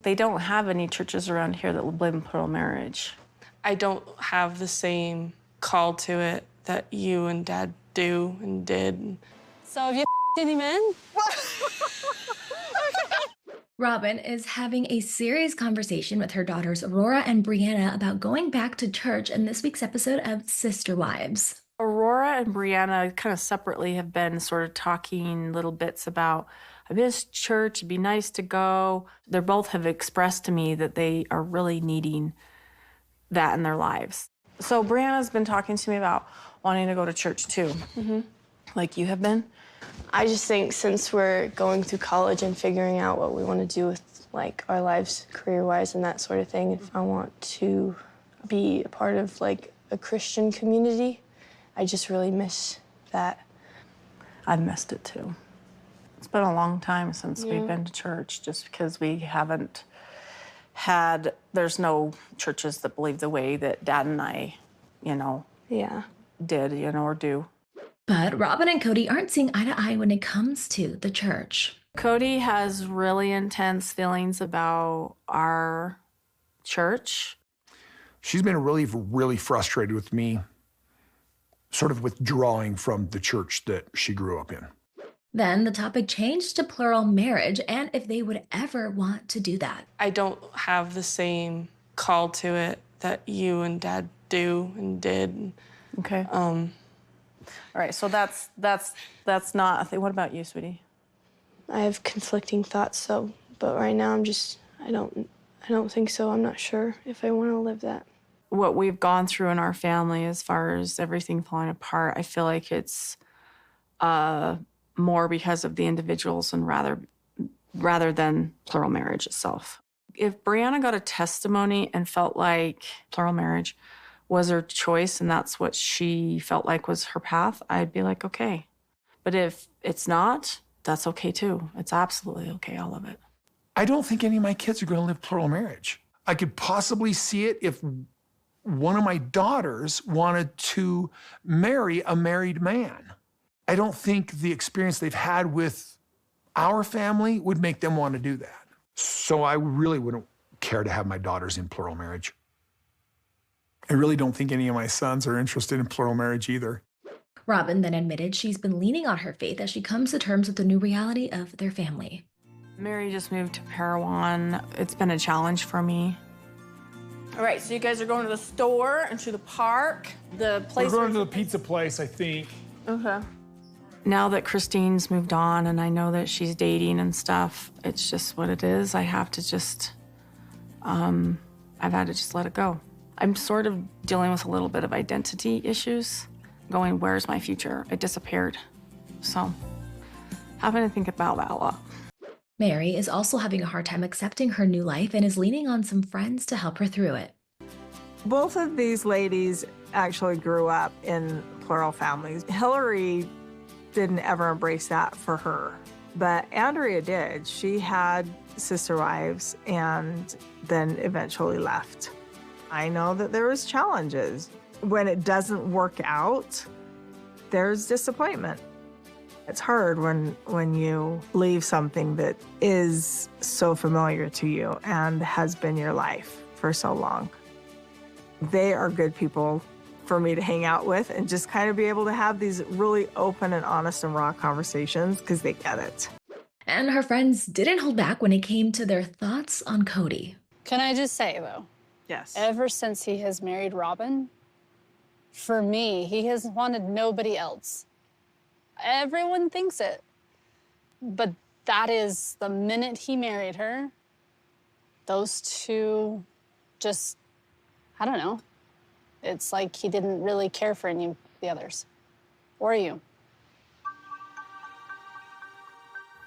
They don't have any churches around here that will blame plural marriage. I don't have the same call to it that you and Dad do and did. So have you any men? Robyn is having a serious conversation with her daughters Aurora and Breanna about going back to church in this week's episode of Sister Wives. Aurora and Breanna kind of separately have been sort of talking little bits about, I miss church, it'd be nice to go. They both have expressed to me that they are really needing that in their lives. So Breanna's been talking to me about wanting to go to church too, like you have been. I just think since we're going through college and figuring out what we want to do with like our lives career-wise and that sort of thing, if I want to be a part of like a Christian community, I just really miss that. I've missed it too. It's been a long time since we've been to church just because we haven't had, there's no churches that believe the way that Dad and I, did, or do. But Robyn and Kody aren't seeing eye to eye when it comes to the church. Kody has really intense feelings about our church. She's been really, really frustrated with me, sort of withdrawing from the church that she grew up in. Then the topic changed to plural marriage and if they would ever want to do that. I don't have the same call to it that you and Dad do and did. Okay. All right, so that's not a thing. What about you, sweetie? I have conflicting thoughts, but right now I don't think so. I'm not sure if I want to live that. What we've gone through in our family as far as everything falling apart, I feel like it's more because of the individuals and rather than plural marriage itself. If Breanna got a testimony and felt like plural marriage was her choice and that's what she felt like was her path, I'd be like, okay. But if it's not, that's okay too. It's absolutely okay, all of it. I don't think any of my kids are going to live plural marriage. I could possibly see it if one of my daughters wanted to marry a married man. I don't think the experience they've had with our family would make them want to do that. So I really wouldn't care to have my daughters in plural marriage. I really don't think any of my sons are interested in plural marriage either. Robyn then admitted she's been leaning on her faith as she comes to terms with the new reality of their family. Meri just moved to Parowan. It's been a challenge for me. All right, so you guys are going to the store and to the park. The place. We're going to the pizza place, I think. Okay. Now that Christine's moved on and I know that she's dating and stuff, it's just what it is. I have to just, I've had to just let it go. I'm sort of dealing with a little bit of identity issues, going, where's my future? I disappeared. So, having to think about that a lot. Meri is also having a hard time accepting her new life and is leaning on some friends to help her through it. Both of these ladies actually grew up in plural families. Hillary didn't ever embrace that for her, but Andrea did. She had sister wives and then eventually left. I know that there was challenges. When it doesn't work out, there's disappointment. It's hard when you leave something that is so familiar to you and has been your life for so long. They are good people for me to hang out with and just kind of be able to have these really open and honest and raw conversations because they get it. And her friends didn't hold back when it came to their thoughts on Kody. Can I just say, though? Yes. Ever since he has married Robyn, for me, he has wanted nobody else. Everyone thinks it. But that is the minute he married her, those two just, I don't know. It's like he didn't really care for any of the others. Or you.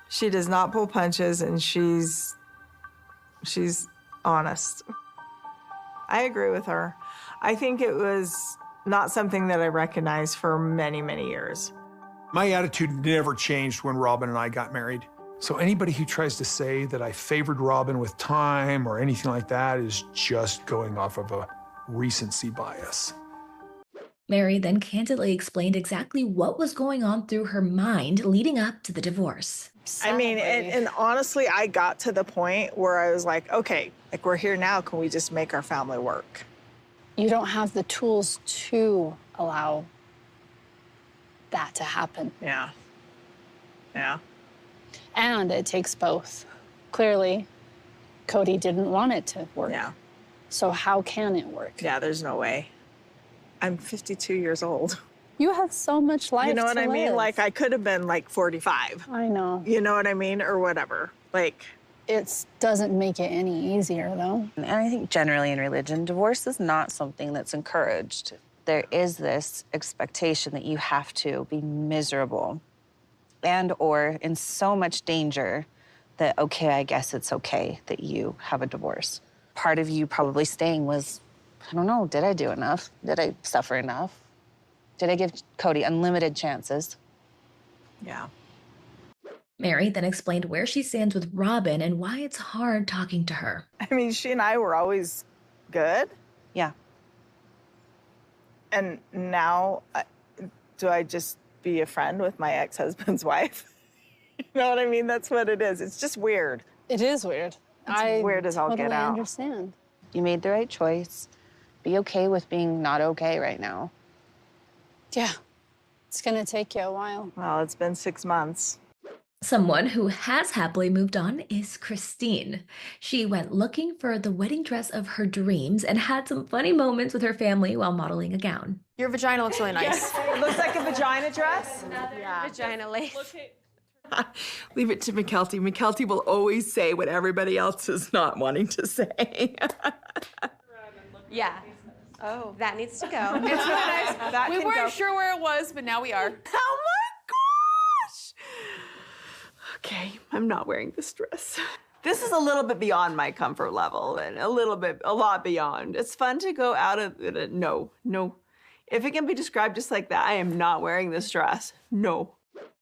She does not pull punches, and she's honest. I agree with her. I think it was not something that I recognized for many, many years. My attitude never changed when Robyn and I got married. So anybody who tries to say that I favored Robyn with time or anything like that is just going off of a recency bias. Meri then candidly explained exactly what was going on through her mind leading up to the divorce. I mean, Sadly. and honestly, I got to the point where I was like, okay, like we're here now. Can we just make our family work? You don't have the tools to allow that to happen. Yeah. Yeah. And it takes both. Clearly, Kody didn't want it to work. Yeah. So how can it work? Yeah, there's no way. I'm 52 years old. You have so much life. You know what to I mean? live. Like, I could have been like 45. I know. You know what I mean? Or whatever. Like, It doesn't make it any easier, though. And I think generally in religion, divorce is not something that's encouraged. There is this expectation that you have to be miserable and or in so much danger that, okay, I guess it's okay that you have a divorce. Part of you probably staying was, I don't know, did I do enough? Did I suffer enough? Did I give Kody unlimited chances? yeah. Meri then explained where she stands with Robyn and why it's hard talking to her. I mean, she and I were always good. Yeah. And now, do I just be a friend with my ex-husband's wife? You know what I mean? That's what it is. It's just weird. It is weird. I weird as all get totally out. understand. You made the right choice. Be okay with being not okay right now. Yeah. It's gonna take you a while. Well, it's been 6 months. Someone who has happily moved on is Christine. She went looking for the wedding dress of her dreams and had some funny moments with her family while modeling a gown. Your vagina looks really nice. It looks like a vagina dress. Vagina lace. Leave it to McKelty. McKelty will always say what everybody else is not wanting to say. Yeah. Oh, that needs to go. It's really nice. That We can weren't go. sure where it was, but now we are. Oh my gosh! Okay, I'm not wearing this dress. This is a little bit beyond my comfort level and a lot beyond. It's fun to go out of it. No. If it can be described just like that, I am not wearing this dress. No.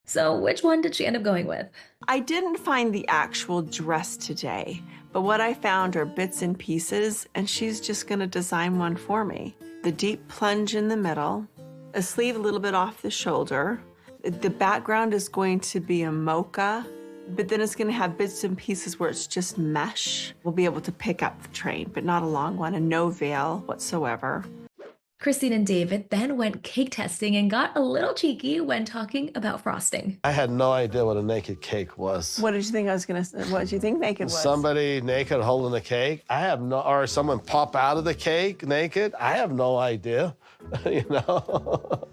So which one did she end up going with? I didn't find the actual dress today, but what I found are bits and pieces, and she's just gonna design one for me. The deep plunge in the middle, a sleeve a little bit off the shoulder. The background is going to be a mocha, but then it's gonna have bits and pieces where it's just mesh. We'll be able to pick up the train, but not a long one, and no veil whatsoever. Christine and David then went cake testing and got a little cheeky when talking about frosting. I had no idea what a naked cake was. What did you think I was gonna say? What did you think naked was? Somebody naked holding a cake? I have no, or someone pop out of the cake naked? I have no idea, you know?